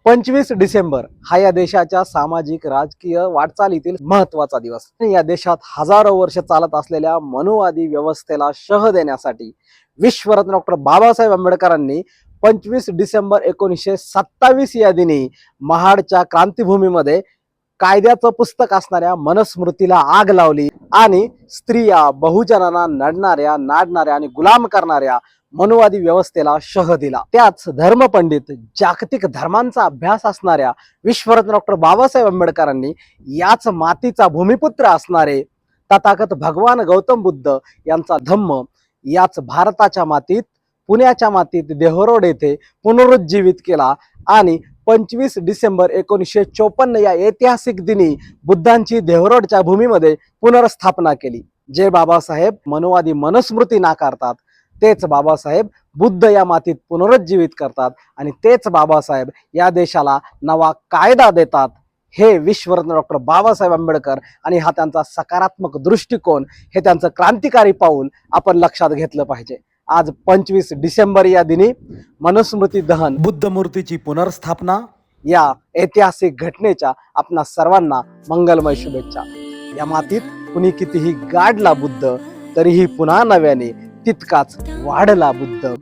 25 डिसेंबर हा या देशाच्या सामाजिक राजकीय वाटचालीतील महत्वाचा दिवस. या देशात हजारो वर्ष चालत असलेल्या मनुवादी व्यवस्थेला शह देण्यासाठी विश्वरत्न डॉक्टर बाबासाहेब आंबेडकरांनी 25 डिसेंबर 1927 या दिनी महाडच्या क्रांतीभूमीमध्ये कायद्याचं पुस्तक असणाऱ्या मनुस्मृतीला आग लावली आणि स्त्रिया, बहुजनांना नाडणाऱ्या आणि गुलाम करणाऱ्या मनुवादी व्यवस्थेला शह दिला. त्याच धर्मपंडित, जागतिक धर्मांचा अभ्यास असणाऱ्या विश्वरत्न डॉक्टर बाबासाहेब आंबेडकरांनी याच मातीचा भूमिपुत्र असणारे तथागत भगवान गौतम बुद्ध यांचा धम्म याच भारताच्या मातीत, पुण्याच्या मातीत देहरोड येथे पुनरुज्जीवित केला आणि 25 डिसेंबर 1954 या ऐतिहासिक दिनी बुद्धांची देहरोडच्या भूमीमध्ये पुनर्स्थापना केली. जे बाबासाहेब मनुवादी मनुस्मृती नाकारतात, तेच बाबासाहेब बुद्ध या मातीत पुनरुज्जीवित करतात आणि तेच बाबासाहेब या देशाला नवा कायदा देतात. हे विश्वरत्न डॉक्टर बाबासाहेब आंबेडकर आणि हा त्यांचा सकारात्मक दृष्टिकोन, हे त्यांचं क्रांतिकारी पाऊल आपण लक्षात घेतलं पाहिजे. आज 25 डिसेंबर या दिनी मनुस्मृती दहन, बुद्ध मूर्तीची पुनर्स्थापना या ऐतिहासिक घटनेच्या आपणा सर्वांना मंगलमय शुभेच्छा. या मातीत कुणी कितीही गाडला बुद्ध, तरीही पुन्हा नव्याने तितकाच वाढला बुद्ध.